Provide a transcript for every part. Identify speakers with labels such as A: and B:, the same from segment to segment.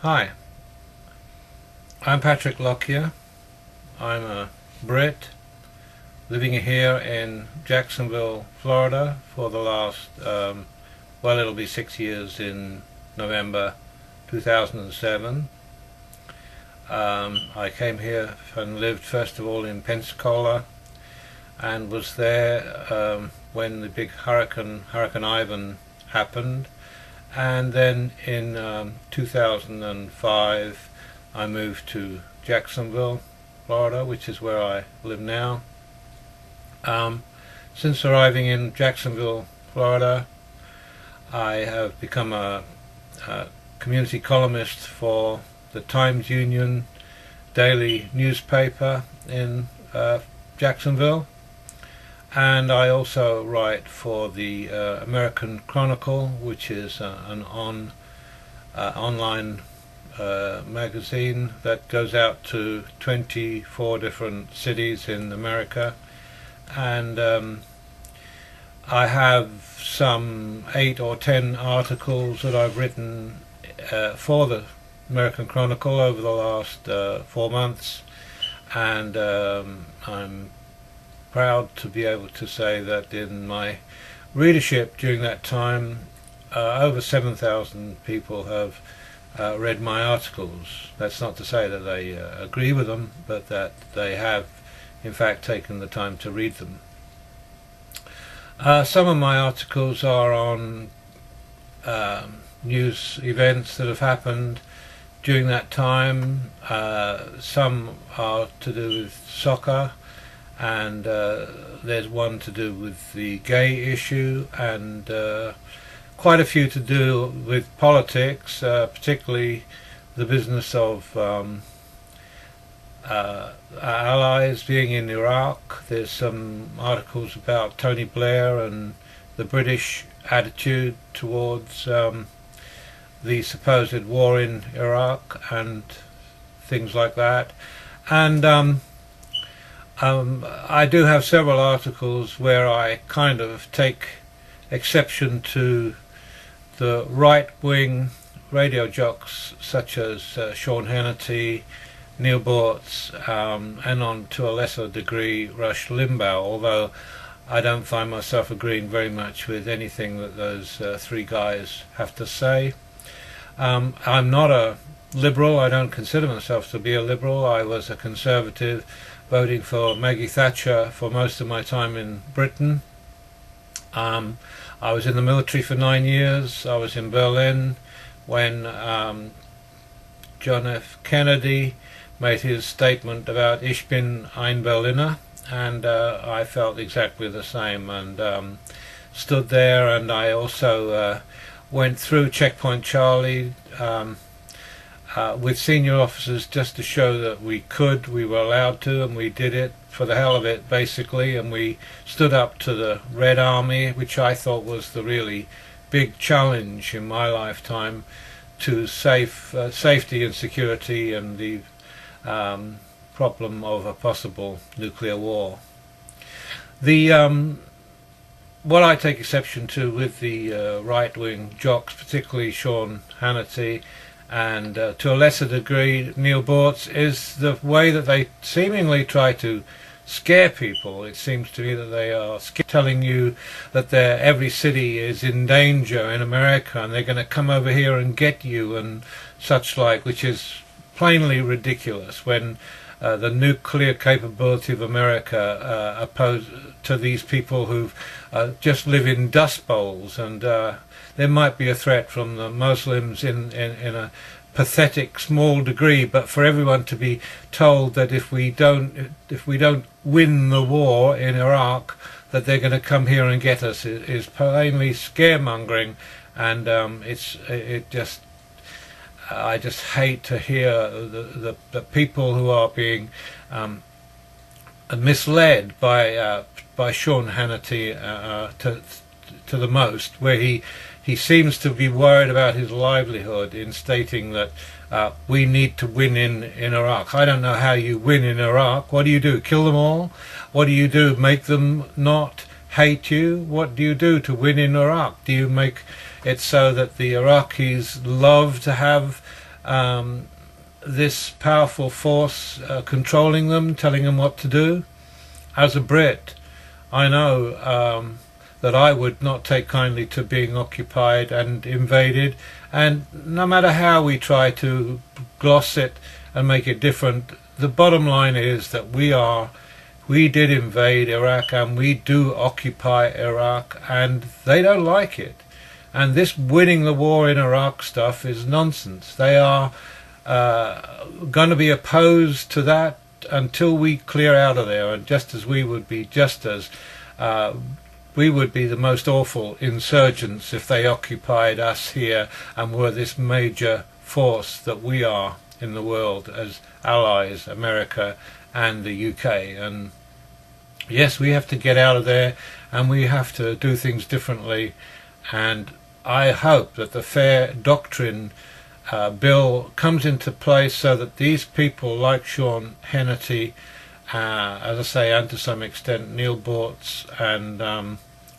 A: Hi, I'm Patrick Lockyer. I'm a Brit living here in Jacksonville, Florida for the last, well, it'll be 6 years in November 2007. I came here and lived first of all in Pensacola and was there when the big Hurricane Ivan happened. And then in 2005 I moved to Jacksonville, Florida, which is where I live now. Since arriving in Jacksonville, Florida, I have become a community columnist for the Times-Union daily newspaper in Jacksonville, and I also write for the American Chronicle, which is an online magazine that goes out to 24 different cities in America. And I have some 8 or 10 articles that I've written for the American Chronicle over the last 4 months, and I'm proud to be able to say that in my readership during that time, over 7,000 people have read my articles. That's not to say that they agree with them, but that they have in fact taken the time to read them. Some of my articles are on news events that have happened during that time. Some are to do with soccer, and there's one to do with the gay issue, and quite a few to do with politics, particularly the business of our allies being in Iraq. There's some articles about Tony Blair and the British attitude towards the supposed war in Iraq and things like that. And I do have several articles where I kind of take exception to the right-wing radio jocks such as Sean Hannity, Neil Boortz, and on to a lesser degree Rush Limbaugh, although I don't find myself agreeing very much with anything that those three guys have to say. I'm not a liberal. I don't consider myself to be a liberal. I was a conservative, voting for Maggie Thatcher for most of my time in Britain. I was in the military for 9 years. I was in Berlin when John F. Kennedy made his statement about Ich bin ein Berliner, and I felt exactly the same, and stood there. And I also went through Checkpoint Charlie with senior officers just to show that we were allowed to, and we did it for the hell of it basically, and we stood up to the Red Army, which I thought was the really big challenge in my lifetime to safety and security and the problem of a possible nuclear war. What I take exception to with the right-wing jocks, particularly Sean Hannity and to a lesser degree Neil Boortz, is the way that they seemingly try to scare people. It seems to me that they are telling you that every city is in danger in America and they're going to come over here and get you and such like, which is plainly ridiculous when the nuclear capability of America opposed to these people who just live in dust bowls, and there might be a threat from the Muslims in a pathetic small degree, but for everyone to be told that if we don't win the war in Iraq, that they're going to come here and get us is plainly scaremongering, and I just hate to hear the people who are being misled by Sean Hannity to the most, where he seems to be worried about his livelihood in stating that we need to win in Iraq. I don't know how you win in Iraq. What do you do? Kill them all? What do you do? Make them not hate you? What do you do to win in Iraq? Do you make it so that the Iraqis love to have this powerful force controlling them, telling them what to do. As a Brit, I know that I would not take kindly to being occupied and invaded, and no matter how we try to gloss it and make it different, the bottom line is that we did invade Iraq and we do occupy Iraq, and they don't like it. And this winning the war in Iraq stuff is nonsense. They are going to be opposed to that until we clear out of there, and just as we would be the most awful insurgents if they occupied us here and were this major force that we are in the world as allies, America and the UK. And yes, we have to get out of there and we have to do things differently, and I hope that the Fair Doctrine bill comes into place so that these people like Sean Hannity, as I say, and to some extent Neil Bortz and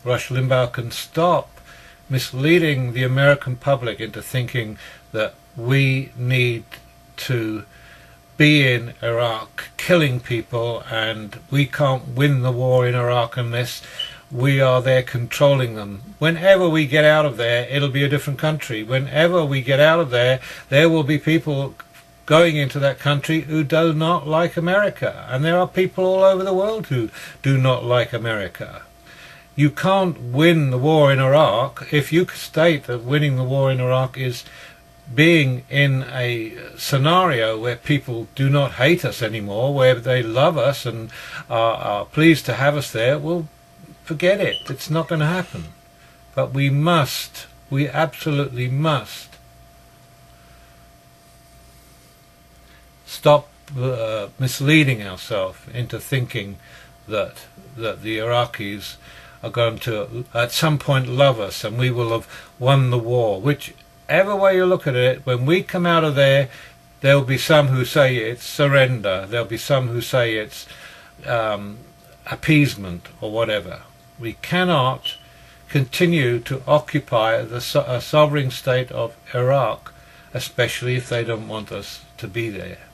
A: Rush Limbaugh, can stop misleading the American public into thinking that we need to be in Iraq killing people and we can't win the war in Iraq unless we are there controlling them. Whenever we get out of there, it'll be a different country. Whenever we get out of there, there will be people going into that country who do not like America. And there are people all over the world who do not like America. You can't win the war in Iraq if you state that winning the war in Iraq is being in a scenario where people do not hate us anymore, where they love us and are pleased to have us there. Well, forget it. It's not going to happen. But we absolutely must stop misleading ourselves into thinking that the Iraqis are going to at some point love us and we will have won the war. Whichever way you look at it, when we come out of there, there'll be some who say it's surrender, there'll be some who say it's appeasement or whatever. We cannot continue to occupy a sovereign state of Iraq, especially if they don't want us to be there.